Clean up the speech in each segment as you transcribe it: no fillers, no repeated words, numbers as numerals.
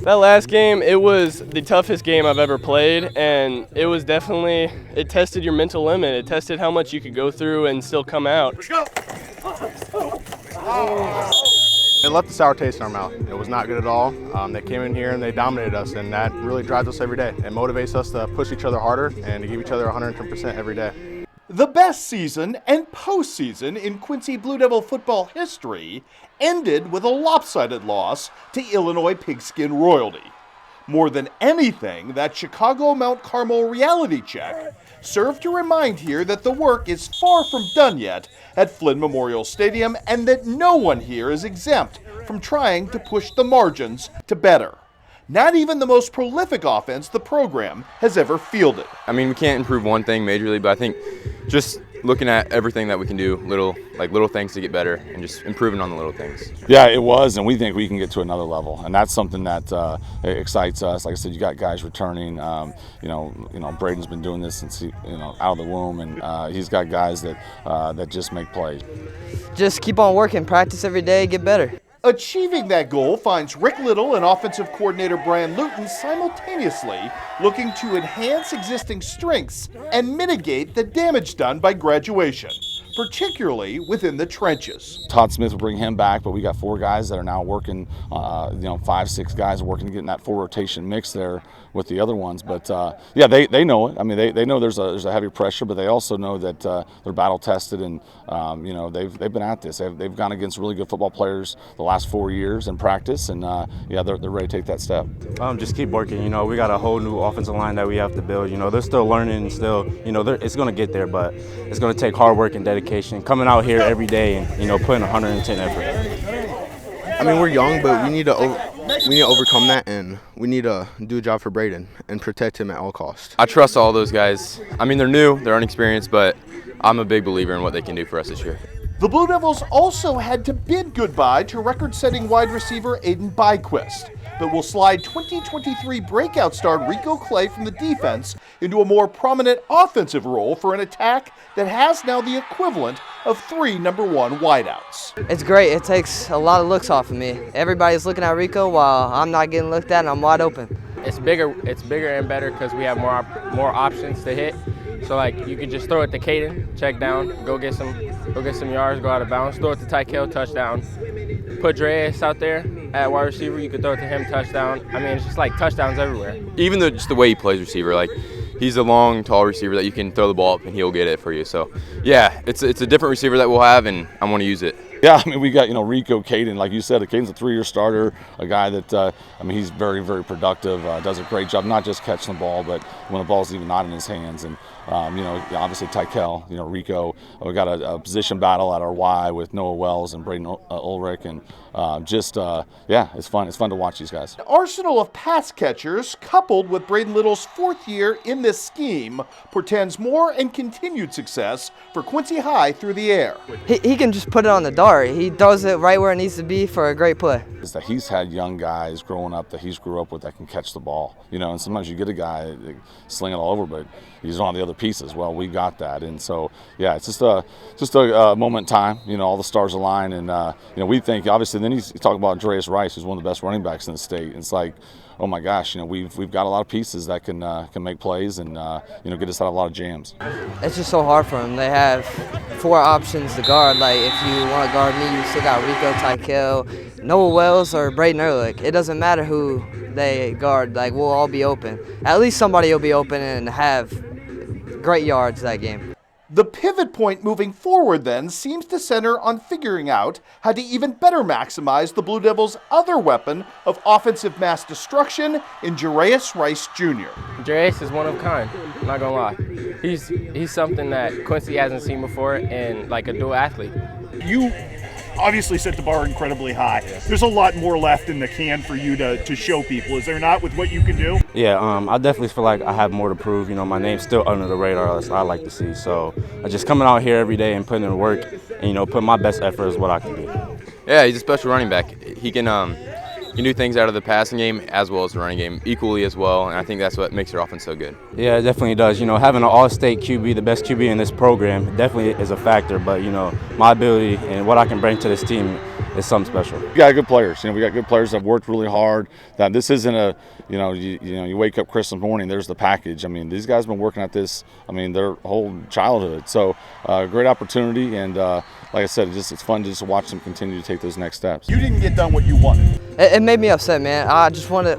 That last game, it was the toughest game I've ever played, and it was definitely, it tested your mental limit. It tested how much you could go through and still come out. It left a sour taste in our mouth. It was not good at all. They came in here and they dominated us, and that really drives us every day. It motivates us to push each other harder and to give each other 110% every day. The best season and postseason in Quincy Blue Devil football history ended with a lopsided loss to Illinois Pigskin Royalty. More than anything, that Chicago Mount Carmel reality check served to remind here that the work is far from done yet at Flynn Memorial Stadium, and that no one here is exempt from trying to push the margins to better. Not even the most prolific offense the program has ever fielded. I mean, we can't improve one thing majorly, but I think just looking at everything that we can do, little things to get better, and just improving on the little things. Yeah, it was, and we think we can get to another level, and that's something that excites us. Like I said, you got guys returning. Braden's been doing this since out of the womb, and he's got guys that just make plays. Just keep on working, practice every day, get better. Achieving that goal finds Rick Little and offensive coordinator Brian Luton simultaneously looking to enhance existing strengths and mitigate the damage done by graduation, particularly within the trenches. Todd Smith will bring him back, but we got 4 guys that are now working, 5, 6 guys working to get in that 4 rotation mix there with the other ones. But yeah, they know it. I mean, they know there's a heavy pressure, but they also know that they're battle tested, and they've been at this. They've gone against really good football players the last 4 years in practice, and yeah, they're ready to take that step. Just keep working. We got a whole new offensive line that we have to build. They're still learning, and still, it's going to get there, but it's going to take hard work and dedication. Coming out here every day and putting 110 effort. I mean, we're young, but we need to overcome that, and we need to do a job for Braden and protect him at all costs. I trust all those guys. I mean, they're new, they're inexperienced, but I'm a big believer in what they can do for us this year. The Blue Devils also had to bid goodbye to record-setting wide receiver Aiden Byquist, but will slide 2023 breakout star Rico Clay from the defense into a more prominent offensive role for an attack that has now the equivalent of 3 number 1 wideouts. It's great. It takes a lot of looks off of me. Everybody's looking at Rico while I'm not getting looked at and I'm wide open. It's bigger and better because we have more options to hit. So you can just throw it to Caden, check down, go get some yards, go out of bounds, throw it to Tykel, touchdown. Put Dreas out there at wide receiver, you could throw it to him, touchdown. I mean, it's just touchdowns everywhere. Even just the way he plays receiver, he's a long, tall receiver that you can throw the ball up and he'll get it for you. So yeah, it's a different receiver that we'll have, and I want to use it. Yeah, I mean, we got, Rico, Caden, like you said, Caden's a 3-year starter, a guy that, he's very, very productive, does a great job, not just catching the ball, but when the ball's even not in his hands. And, obviously Tykel, Rico, we got a position battle at our Y with Noah Wells and Braden Ulrich, and yeah, it's fun. It's fun to watch these guys. An arsenal of pass catchers, coupled with Braden Little's 4th year in this scheme, portends more and continued success for Quincy High through the air. He can just put it on the dart. He throws it right where it needs to be for a great play. Is that he's had young guys growing up that he's grew up with that can catch the ball, and sometimes you get a guy that sling it all over, but he's on the other pieces. Well, we got that, and so yeah, it's just a moment in time. All the stars align, and we think obviously. Then he's talking about Dreas Rice, who's one of the best running backs in the state. It's oh my gosh, we've got a lot of pieces that can make plays and get us out of a lot of jams. It's just so hard for them. They have 4 options to guard. If you want to guard me, you still got Rico, Tykel, Noah Wells, or Braden Ehrlich. It doesn't matter who they guard. We'll all be open. At least somebody will be open and have great yards that game. The pivot point moving forward then seems to center on figuring out how to even better maximize the Blue Devils' other weapon of offensive mass destruction in Dreas Rice Jr. Dreas is one of a kind, I'm not gonna lie. He's something that Quincy hasn't seen before, and a dual athlete. You obviously set the bar incredibly high. There's a lot more left in the can for you to show people, is there not, with what you can do? Yeah, I definitely feel like I have more to prove. My name's still under the radar, as I like to see. So just coming out here every day and putting in work and, putting my best effort is what I can do. Yeah, he's a special running back. He can do things out of the passing game as well as the running game equally as well, and I think that's what makes our offense so good. Yeah, it definitely does. Having an all-state QB, the best QB in this program, definitely is a factor. But, my ability and what I can bring to this team it's something special. We got good players. We got good players that have worked really hard. That this isn't a, you wake up Christmas morning, there's the package. I mean, these guys have been working at this, their whole childhood. So great opportunity, and like I said, it's fun just to watch them continue to take those next steps. You didn't get done what you wanted. It made me upset, man.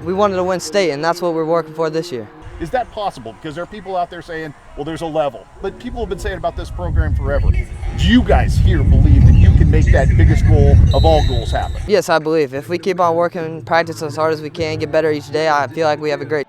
We wanted to win state, and that's what we're working for this year. Is that possible? Because there are people out there saying, well, there's a level. But people have been saying about this program forever. Do you guys here believe that you can make that biggest goal of all goals happen? Yes, I believe. If we keep on working, practice as hard as we can, get better each day, I feel like we have a great